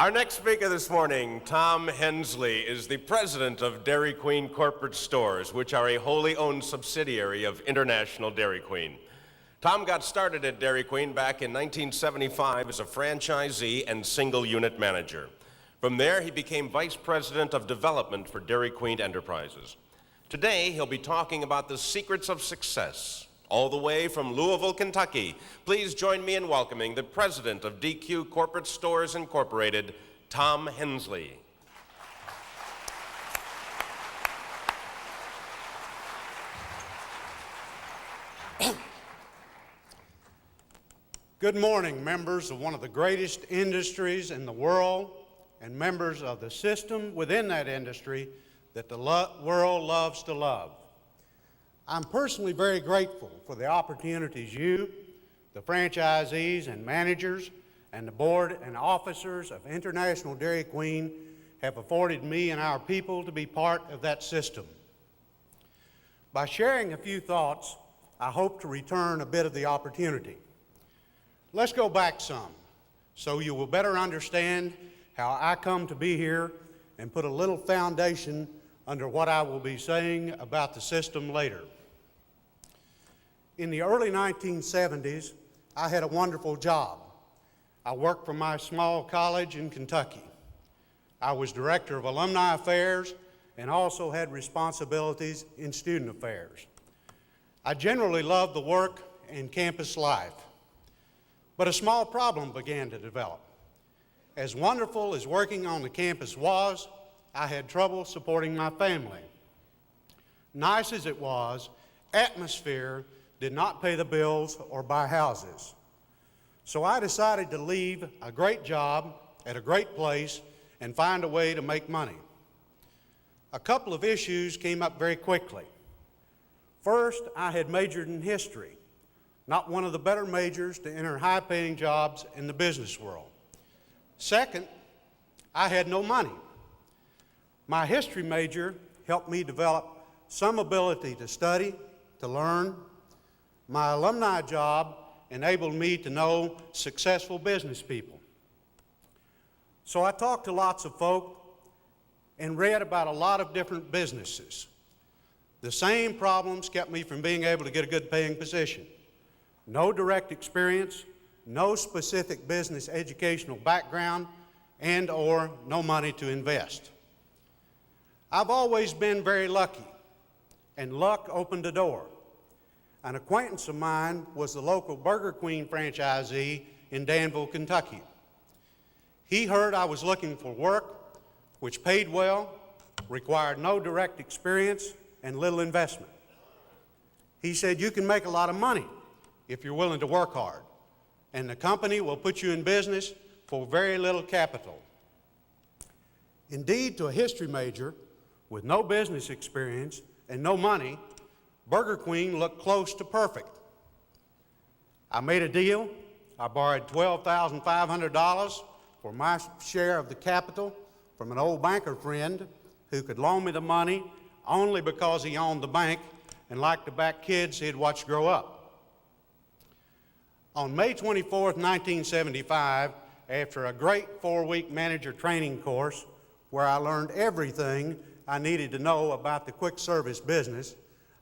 Our next speaker this morning, Tom Hensley, is the president of Dairy Queen Corporate Stores, which are a wholly owned subsidiary of International Dairy Queen. Tom got started at Dairy Queen back in 1975 as a franchisee and single unit manager. From there, he became vice president of development for Dairy Queen Enterprises. Today, he'll be talking about the secrets of success. All the way from Louisville, Kentucky, please join me in welcoming the president of DQ Corporate Stores Incorporated, Tom Hensley. Good morning, members of one of the greatest industries in the world and members of the system within that industry that the world loves to love. I'm personally very grateful for the opportunities you, the franchisees and managers, and the board and officers of International Dairy Queen have afforded me and our people to be part of that system. By sharing a few thoughts, I hope to return a bit of the opportunity. Let's go back some, so you will better understand how I come to be here and put a little foundation under what I will be saying about the system later. In the early 1970s, I had a wonderful job. I worked for my small college in Kentucky. I was director of alumni affairs and also had responsibilities in student affairs. I generally loved the work and campus life. But a small problem began to develop. As wonderful as working on the campus was, I had trouble supporting my family. Nice as it was, atmosphere did not pay the bills or buy houses. So I decided to leave a great job at a great place and find a way to make money. A couple of issues came up very quickly. First, I had majored in history, not one of the better majors to enter high-paying jobs in the business world. Second, I had no money. My history major helped me develop some ability to study, to learn. My alumni job enabled me to know successful business people. So I talked to lots of folk and read about a lot of different businesses. The same problems kept me from being able to get a good paying position. No direct experience, no specific business educational background, and or no money to invest. I've always been very lucky, and luck opened a door. An acquaintance of mine was the local Burger Queen franchisee in Danville, Kentucky. He heard I was looking for work, which paid well, required no direct experience, and little investment. He said, "You can make a lot of money if you're willing to work hard, and the company will put you in business for very little capital." Indeed, to a history major with no business experience and no money, Burger Queen looked close to perfect. I made a deal. I borrowed $12,500 for my share of the capital from an old banker friend who could loan me the money only because he owned the bank and liked to back kids he'd watched grow up. On May 24th, 1975, after a great 4-week manager training course where I learned everything I needed to know about the quick service business,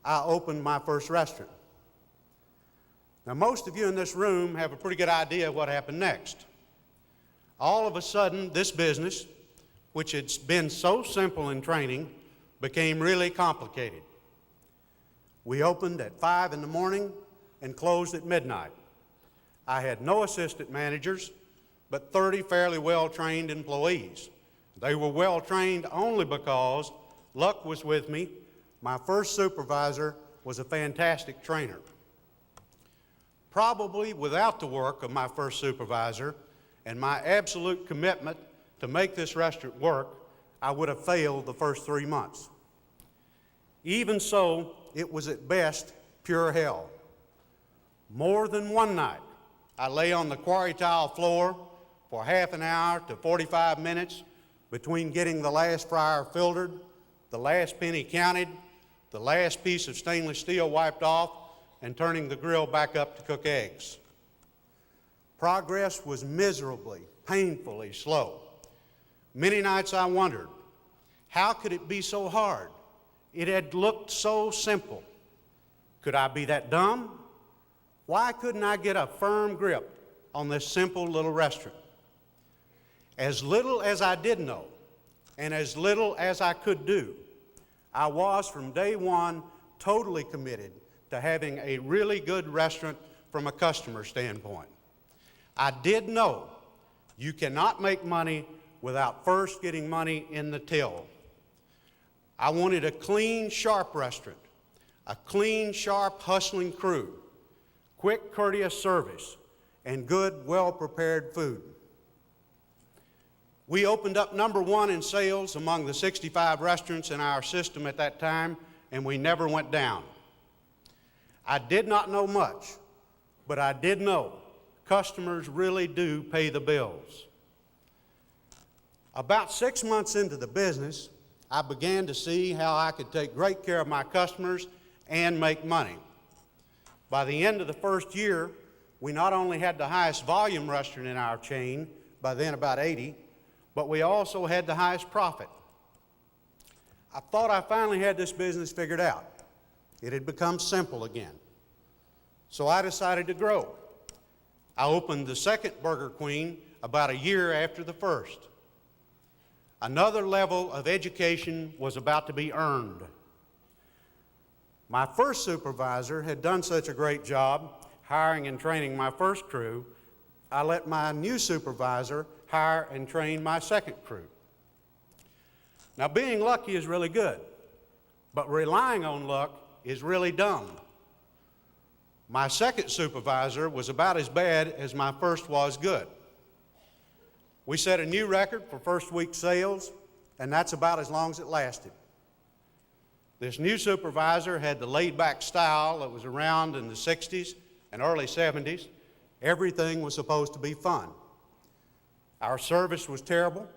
I opened my first restaurant. Now, most of you in this room have a pretty good idea of what happened next. All of a sudden, this business, which had been so simple in training, became really complicated. We opened at 5 in the morning and closed at midnight. I had no assistant managers, but 30 fairly well-trained employees. They were well-trained only because luck was with me. My first supervisor was a fantastic trainer. Probably without the work of my first supervisor and my absolute commitment to make this restaurant work, I would have failed the first 3 months. Even so, it was at best pure hell. More than one night, I lay on the quarry tile floor for half an hour to 45 minutes between getting the last fryer filtered, the last penny counted, the last piece of stainless steel wiped off, and turning the grill back up to cook eggs. Progress was miserably, painfully slow. Many nights I wondered, how could it be so hard? It had looked so simple. Could I be that dumb? Why couldn't I get a firm grip on this simple little restaurant? As little as I did know, and as little as I could do, I was from day one totally committed to having a really good restaurant from a customer standpoint. I did know you cannot make money without first getting money in the till. I wanted a clean, sharp restaurant, a clean, sharp, hustling crew, quick, courteous service, and good, well-prepared food. We opened up number one in sales among the 65 restaurants in our system at that time, and we never went down. I did not know much, but I did know customers really do pay the bills. About 6 months into the business, I began to see how I could take great care of my customers and make money. By the end of the first year, we not only had the highest volume restaurant in our chain, by then about 80, but we also had the highest profit. I thought I finally had this business figured out. It had become simple again. So I decided to grow. I opened the second Burger Queen about a year after the first. Another level of education was about to be earned. My first supervisor had done such a great job hiring and training my first crew, I let my new supervisor hire and train my second crew. Now, being lucky is really good, but relying on luck is really dumb. My second supervisor was about as bad as my first was good. We set a new record for first week sales, and that's about as long as it lasted. This new supervisor had the laid-back style that was around in the 60s and early 70s. Everything was supposed to be fun. Our service was terrible,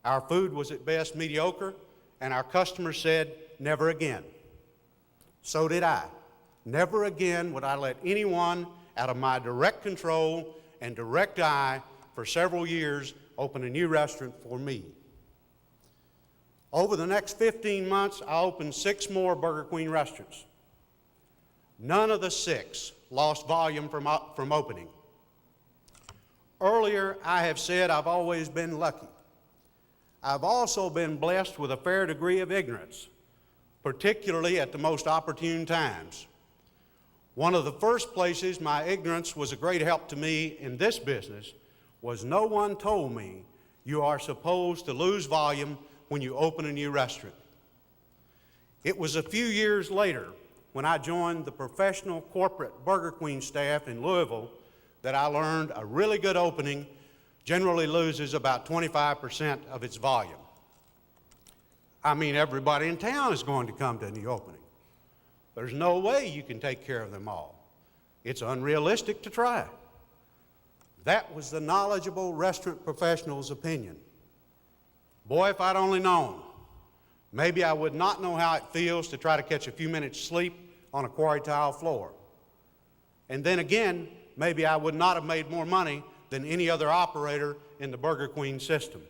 our food was at best mediocre, and our customers said, never again. So did I. Never again would I let anyone out of my direct control and direct eye for several years open a new restaurant for me. Over the next 15 months, I opened 6 more Burger Queen restaurants. None of the 6 lost volume from opening. Earlier, I have said I've always been lucky. I've also been blessed with a fair degree of ignorance, particularly at the most opportune times. One of the first places my ignorance was a great help to me in this business was no one told me you are supposed to lose volume when you open a new restaurant. It was a few years later when I joined the professional corporate Burger Queen staff in Louisville that I learned a really good opening generally loses about 25% of its volume. I mean, everybody in town is going to come to a new opening. There's no way you can take care of them all. It's unrealistic to try. That was the knowledgeable restaurant professional's opinion. Boy, if I'd only known, maybe I would not know how it feels to try to catch a few minutes sleep on a quarry tile floor. And then again, maybe I would not have made more money than any other operator in the Burger Queen system.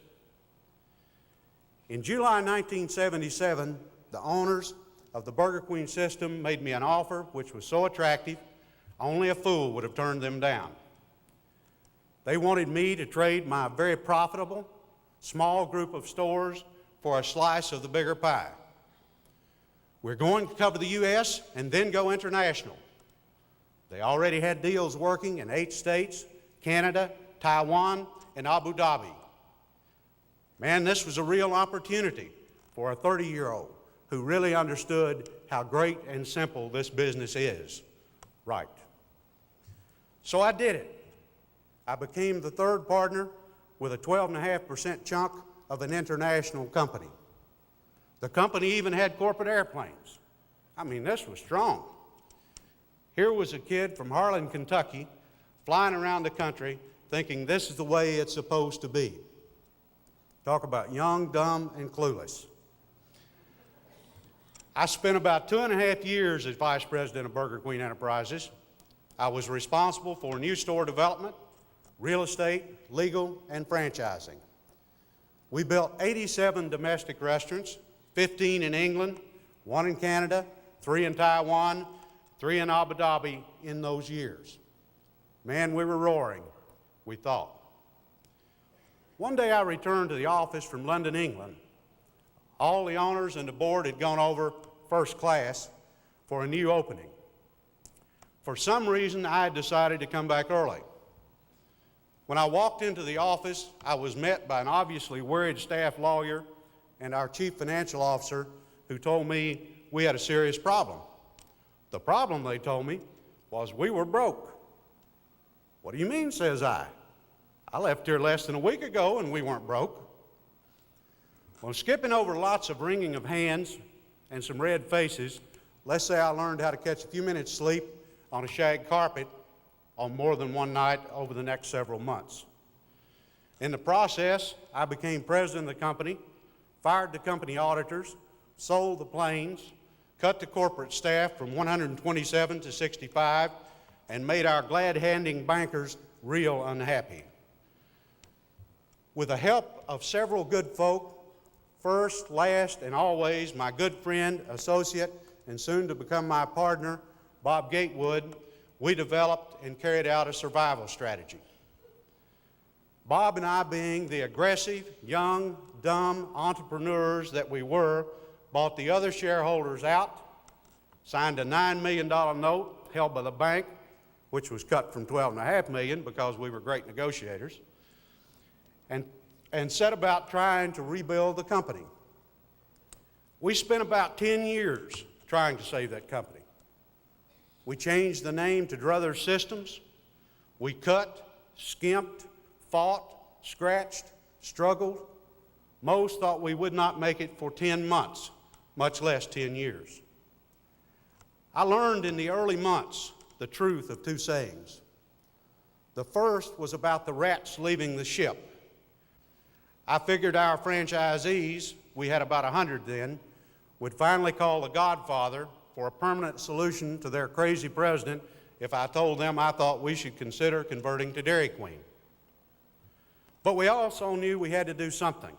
In July 1977, the owners of the Burger Queen system made me an offer which was so attractive, only a fool would have turned them down. They wanted me to trade my very profitable, small group of stores for a slice of the bigger pie. We're going to cover the U.S. and then go international. They already had deals working in 8 states, Canada, Taiwan, and Abu Dhabi. Man, this was a real opportunity for a 30-year-old who really understood how great and simple this business is. Right. So I did it. I became the third partner with a 12.5% chunk of an international company. The company even had corporate airplanes. I mean, this was strong. Here was a kid from Harlan, Kentucky, flying around the country thinking this is the way it's supposed to be. Talk about young, dumb, and clueless. I spent about 2.5 years as vice president of Burger Queen Enterprises. I was responsible for new store development, real estate, legal, and franchising. We built 87 domestic restaurants, 15 in England, 1 in Canada, 3 in Taiwan, 3 in Abu Dhabi in those years. Man, we were roaring, we thought. One day I returned to the office from London, England. All the owners and the board had gone over first class for a new opening. For some reason, I had decided to come back early. When I walked into the office, I was met by an obviously worried staff lawyer and our chief financial officer who told me we had a serious problem. The problem, they told me, was we were broke. What do you mean, says I? I left here less than a week ago and we weren't broke. Well, skipping over lots of wringing of hands and some red faces, let's say I learned how to catch a few minutes sleep on a shag carpet on more than one night over the next several months. In the process, I became president of the company, fired the company auditors, sold the planes, cut the corporate staff from 127 to 65, and made our glad-handing bankers real unhappy. With the help of several good folk, first, last, and always my good friend, associate, and soon to become my partner, Bob Gatewood, we developed and carried out a survival strategy. Bob and I, being the aggressive, young, dumb entrepreneurs that we were, bought the other shareholders out, signed a $9 million note held by the bank, which was cut from $12.5 million because we were great negotiators, and set about trying to rebuild the company. We spent about 10 years trying to save that company. We changed the name to Druther Systems. We cut, skimped, fought, scratched, struggled. Most thought we would not make it for 10 months, much less 10 years. I learned in the early months the truth of two sayings. The first was about the rats leaving the ship. I figured our franchisees, we had about 100 then, would finally call the Godfather for a permanent solution to their crazy president if I told them I thought we should consider converting to Dairy Queen. But we also knew we had to do something.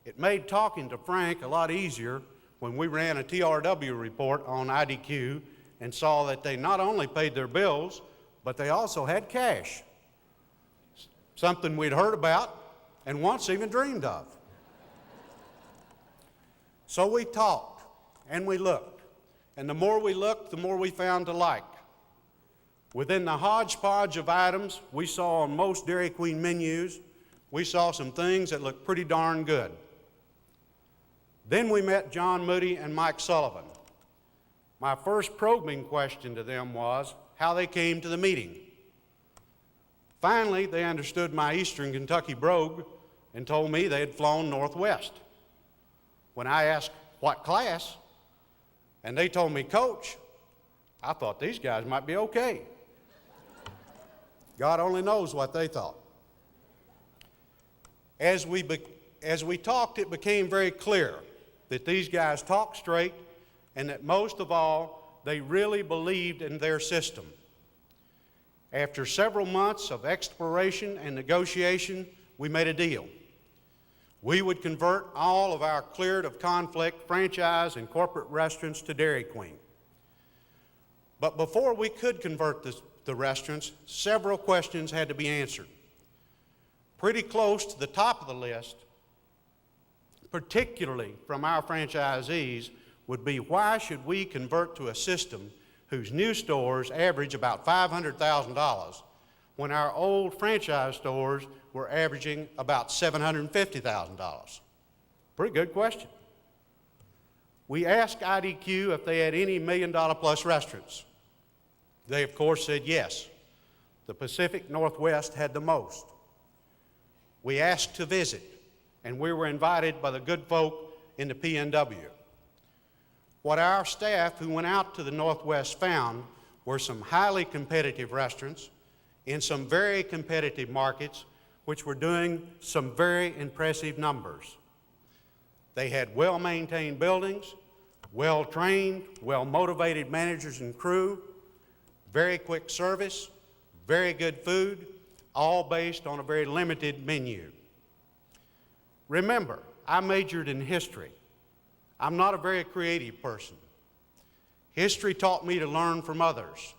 It made talking to Frank a lot easier when we ran a TRW report on IDQ and saw that they not only paid their bills, but they also had cash, something we'd heard about and once even dreamed of. So we talked and we looked, and the more we looked, the more we found to like. Within the hodgepodge of items we saw on most Dairy Queen menus, we saw some things that looked pretty darn good. Then we met John Moody and Mike Sullivan. My first probing question to them was how they came to the meeting. Finally, they understood my Eastern Kentucky brogue and told me they had flown Northwest. When I asked what class, and they told me coach, I thought these guys might be okay. God only knows what they thought. As we talked, it became very clear that these guys talked straight and that most of all, they really believed in their system. After several months of exploration and negotiation, we made a deal. We would convert all of our cleared of conflict franchise and corporate restaurants to Dairy Queen. But before we could convert the restaurants, several questions had to be answered. Pretty close to the top of the list, particularly from our franchisees, would be why should we convert to a system whose new stores average about $500,000 when our old franchise stores were averaging about $750,000? Pretty good question. We asked IDQ if they had any $1 million plus restaurants. They, of course, said yes. The Pacific Northwest had the most. We asked to visit, and we were invited by the good folk in the PNW. What our staff who went out to the Northwest found were some highly competitive restaurants in some very competitive markets which were doing some very impressive numbers. They had well-maintained buildings, well-trained, well-motivated managers and crew, very quick service, very good food, all based on a very limited menu. Remember, I majored in history. I'm not a very creative person. History taught me to learn from others.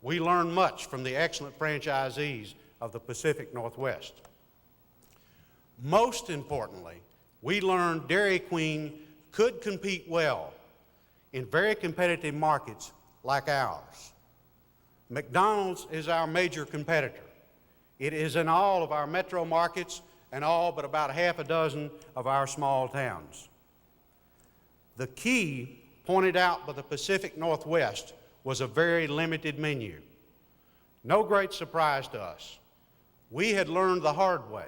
We learned much from the excellent franchisees of the Pacific Northwest. Most importantly, we learned Dairy Queen could compete well in very competitive markets like ours. McDonald's is our major competitor. It is in all of our metro markets and all but about half a dozen of our small towns. The key pointed out by the Pacific Northwest was a very limited menu. No great surprise to us. We had learned the hard way.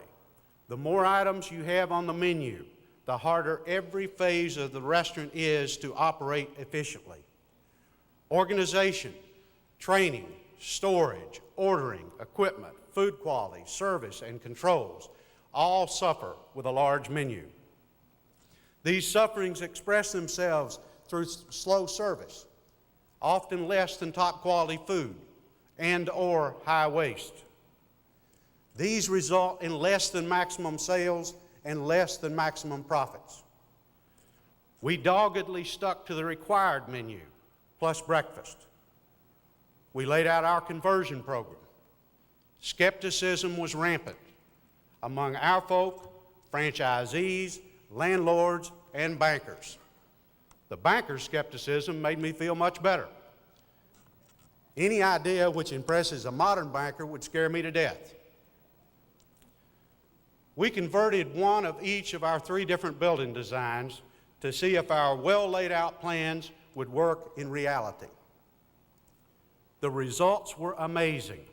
The more items you have on the menu, the harder every phase of the restaurant is to operate efficiently. Organization, training, storage, ordering, equipment, food quality, service, and controls all suffer with a large menu. These sufferings express themselves through slow service, often less than top quality food, and or high waste. These result in less than maximum sales and less than maximum profits. We doggedly stuck to the required menu, plus breakfast. We laid out our conversion program. Skepticism was rampant among our folk, franchisees, landlords, and bankers. The bankers' skepticism made me feel much better. Any idea which impresses a modern banker would scare me to death. We converted one of each of our 3 different building designs to see if our well laid out plans would work in reality. The results were amazing.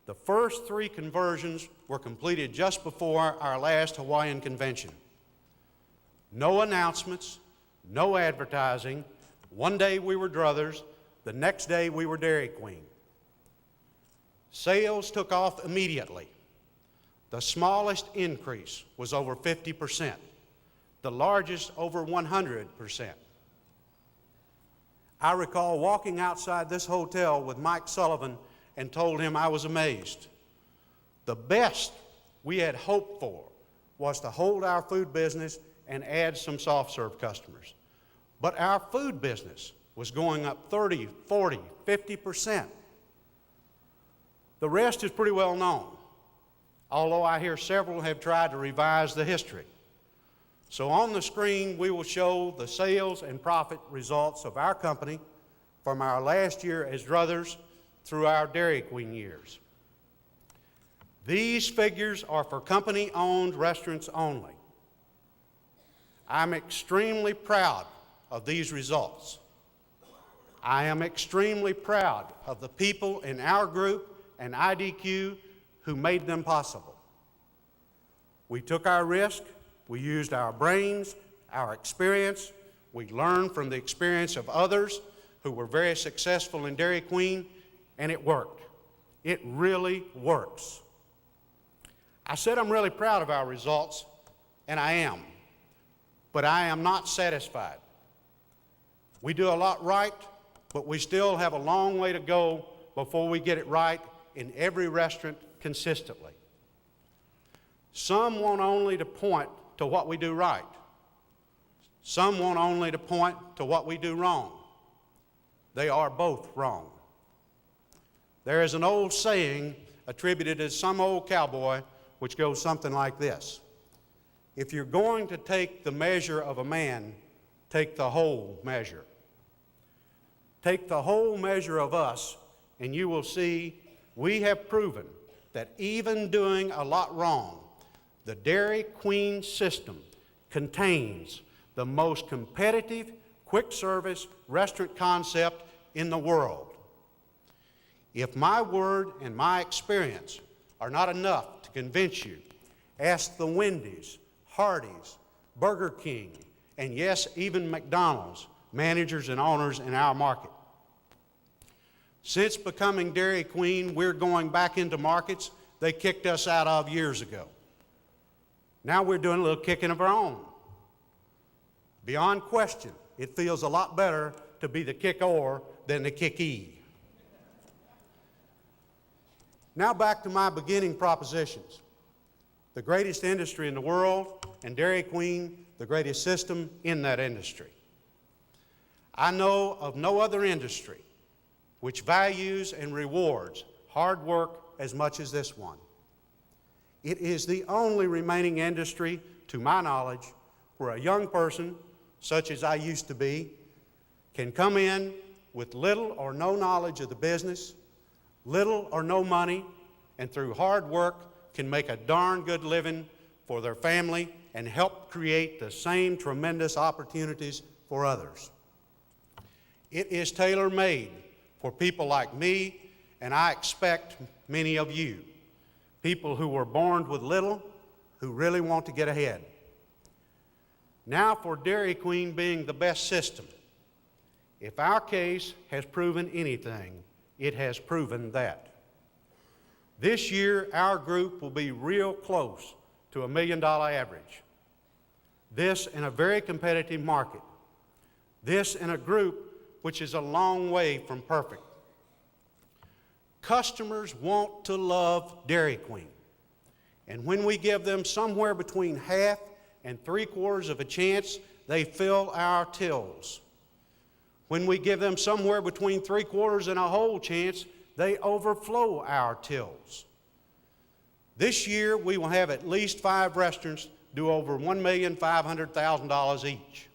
The first 3 conversions were completed just before our last Hawaiian convention. No announcements, no advertising. One day we were Druther's, the next day we were Dairy Queen. Sales took off immediately. The smallest increase was over 50%, the largest over 100%. I recall walking outside this hotel with Mike Sullivan and told him I was amazed. The best we had hoped for was to hold our food business and add some soft serve customers. But our food business was going up 30, 40, 50%. The rest is pretty well known, although I hear several have tried to revise the history. So on the screen, we will show the sales and profit results of our company from our last year as Druther's through our Dairy Queen years. These figures are for company-owned restaurants only. I'm extremely proud of these results. I am extremely proud of the people in our group and IDQ who made them possible. We took our risk, we used our brains, our experience, we learned from the experience of others who were very successful in Dairy Queen, and it worked. It really works. I said I'm really proud of our results, and I am, but I am not satisfied. We do a lot right, but we still have a long way to go before we get it right in every restaurant consistently. Some want only to point to what we do right. Some want only to point to what we do wrong. They are both wrong. There is an old saying attributed to some old cowboy which goes something like this: if you're going to take the measure of a man, take the whole measure. Take the whole measure of us, and you will see we have proven that even doing a lot wrong, the Dairy Queen system contains the most competitive quick-service restaurant concept in the world. If my word and my experience are not enough to convince you, ask the Wendy's, Hardee's, Burger King, and yes, even McDonald's managers and owners in our market. Since becoming Dairy Queen, we're going back into markets they kicked us out of years ago. Now we're doing a little kicking of our own. Beyond question, it feels a lot better to be the kick-or than the kick-ee. Now back to my beginning propositions. the greatest industry in the world, and Dairy Queen, the greatest system in that industry. I know of no other industry which values and rewards hard work as much as this one. It is the only remaining industry, to my knowledge, where a young person, such as I used to be, can come in with little or no knowledge of the business, little or no money, and through hard work can make a darn good living for their family and help create the same tremendous opportunities for others. It is tailor-made for people like me, and I expect many of you, people who were born with little, who really want to get ahead. Now for Dairy Queen being the best system, if our case has proven anything, it has proven that. This year, our group will be real close to $1 million average. This in a very competitive market. This in a group which is a long way from perfect. Customers want to love Dairy Queen. And when we give them somewhere between half and 3/4 of a chance, they fill our tills. When we give them somewhere between 3/4 and a whole chance, they overflow our tills. This year, we will have at least 5 restaurants do over $1,500,000 each.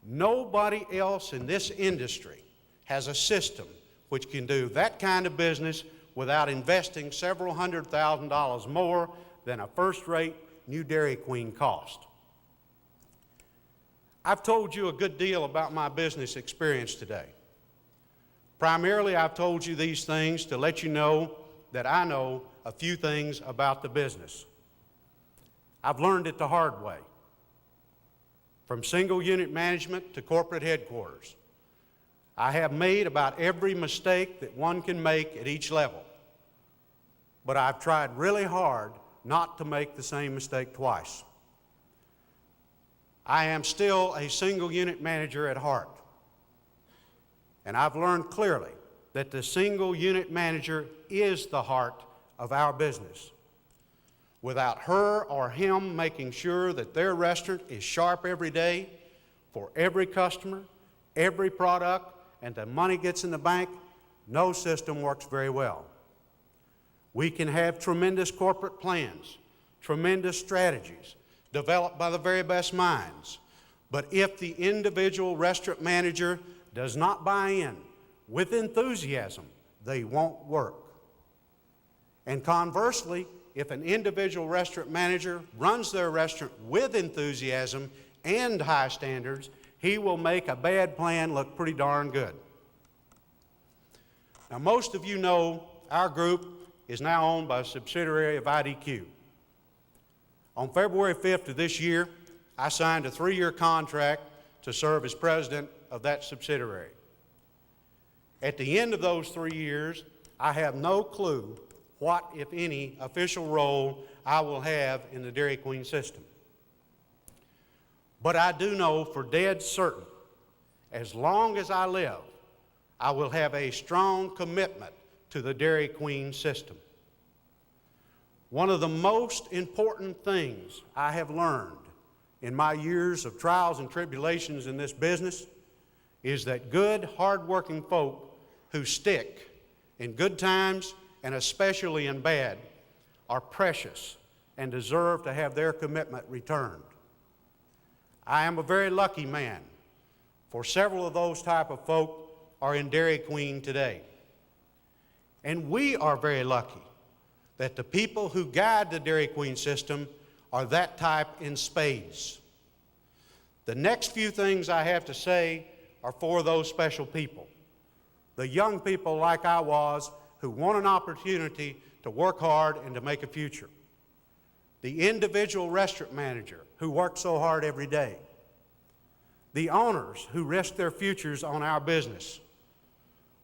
Nobody else in this industry has a system which can do that kind of business without investing several $100,000 more than a first-rate new Dairy Queen cost. I've told you a good deal about my business experience today. Primarily, I've told you these things to let you know that I know a few things about the business. I've learned it the hard way. From single unit management to corporate headquarters, I have made about every mistake that one can make at each level. But I've tried really hard not to make the same mistake twice. I am still a single unit manager at heart. And I've learned clearly that the single unit manager is the heart of our business. Without her or him making sure that their restaurant is sharp every day for every customer, every product, and the money gets in the bank, no system works very well. We can have tremendous corporate plans, tremendous strategies developed by the very best minds, but if the individual restaurant manager does not buy in with enthusiasm, they won't work. And conversely, if an individual restaurant manager runs their restaurant with enthusiasm and high standards, he will make a bad plan look pretty darn good. Now, most of you know our group is now owned by a subsidiary of IDQ. On February 5th of this year, I signed a 3-year contract to serve as president of that subsidiary. At the end of those 3 years, I have no clue what, if any, official role I will have in the Dairy Queen system. But I do know for dead certain, as long as I live, I will have a strong commitment to the Dairy Queen system. One of the most important things I have learned in my years of trials and tribulations in this business is that good, hard-working folk who stick in good times and especially in bad are precious and deserve to have their commitment returned. I am a very lucky man, for several of those type of folk are in Dairy Queen today. And we are very lucky that the people who guide the Dairy Queen system are that type in spades. The next few things I have to say are for those special people. The young people like I was who want an opportunity to work hard and to make a future. The individual restaurant manager who works so hard every day. The owners who risk their futures on our business.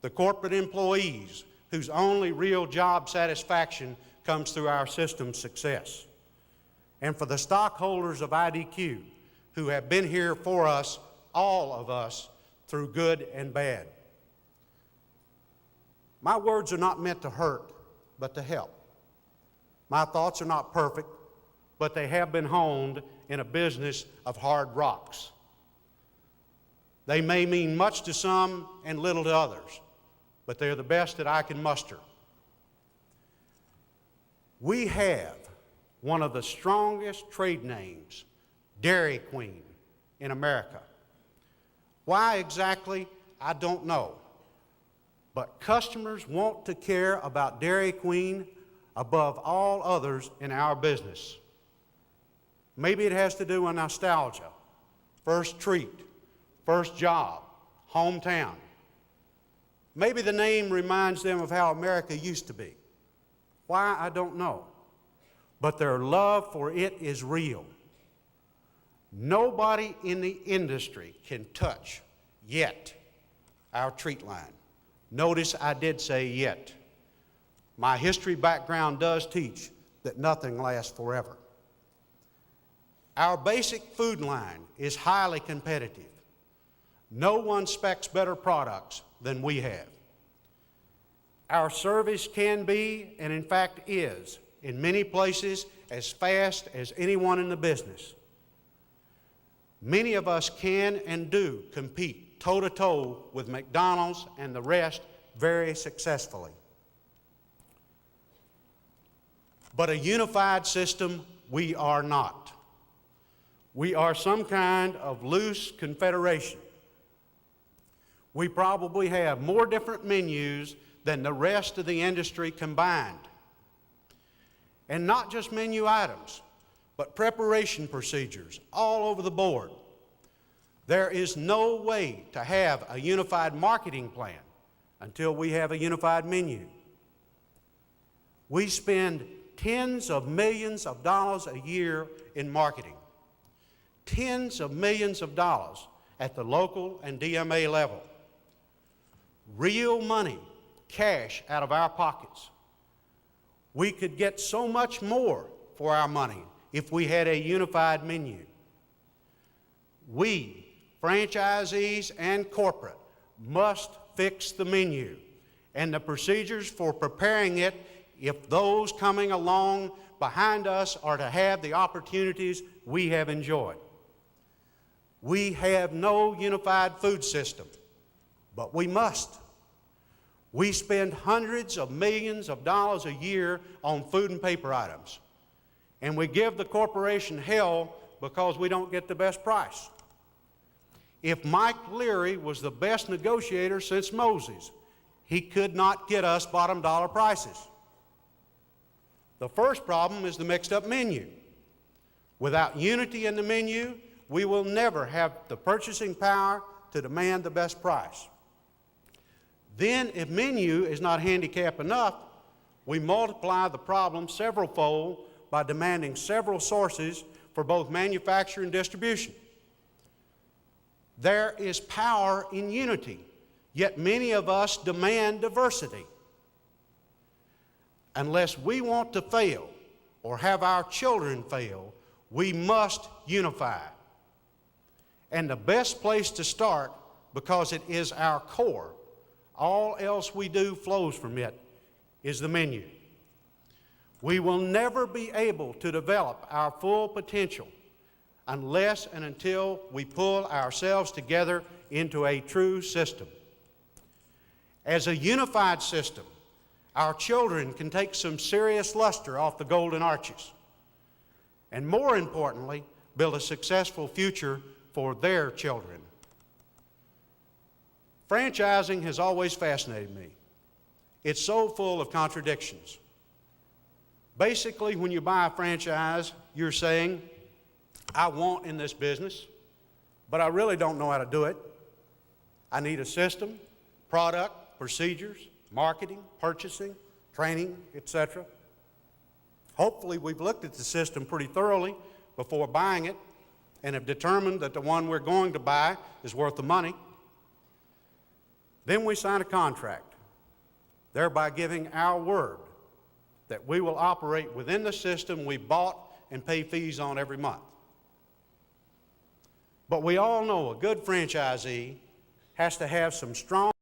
The corporate employees whose only real job satisfaction comes through our system's success. And for the stockholders of IDQ who have been here for us, all of us, through good and bad. My words are not meant to hurt, but to help. My thoughts are not perfect, but they have been honed in a business of hard rocks. They may mean much to some and little to others, but they're the best that I can muster. We have one of the strongest trade names, Dairy Queen, in America. Why exactly, I don't know. But customers want to care about Dairy Queen above all others in our business. Maybe it has to do with nostalgia, first treat, first job, hometown. Maybe the name reminds them of how America used to be. Why, I don't know. But their love for it is real. Nobody in the industry can touch, yet, our treat line. Notice I did say yet. My history background does teach that nothing lasts forever. Our basic food line is highly competitive. No one specs better products than we have. Our service can be, and in fact is, in many places as fast as anyone in the business. Many of us can and do compete toe-to-toe with McDonald's and the rest very successfully. But a unified system, we are not. We are some kind of loose confederation. We probably have more different menus than the rest of the industry combined. And not just menu items, but preparation procedures all over the board. There is no way to have a unified marketing plan until we have a unified menu. We spend tens of millions of dollars a year in marketing. Tens of millions of dollars at the local and DMA level. Real money, cash out of our pockets. We could get so much more for our money if we had a unified menu. We, franchisees and corporate, must fix the menu and the procedures for preparing it if those coming along behind us are to have the opportunities we have enjoyed. We have no unified food system, but we must. We spend hundreds of millions of dollars a year on food and paper items, and we give the corporation hell because we don't get the best price. If Mike Leary was the best negotiator since Moses, he could not get us bottom dollar prices. The first problem is the mixed up menu. Without unity in the menu, we will never have the purchasing power to demand the best price. Then, if menu is not handicap enough, we multiply the problem several-fold by demanding several sources for both manufacture and distribution. There is power in unity, yet many of us demand diversity. Unless we want to fail or have our children fail, we must unify. And the best place to start, because it is our core, all else we do flows from it, is the menu. We will never be able to develop our full potential unless and until we pull ourselves together into a true system. As a unified system, our children can take some serious luster off the golden arches, and more importantly, build a successful future for their children. Franchising has always fascinated me. It's so full of contradictions. Basically, when you buy a franchise, you're saying, I want in this business, but I really don't know how to do it. I need a system, product, procedures, marketing, purchasing, training, etc. Hopefully, we've looked at the system pretty thoroughly before buying it and have determined that the one we're going to buy is worth the money. Then we sign a contract, thereby giving our word that we will operate within the system we bought and pay fees on every month. But we all know a good franchisee has to have some strong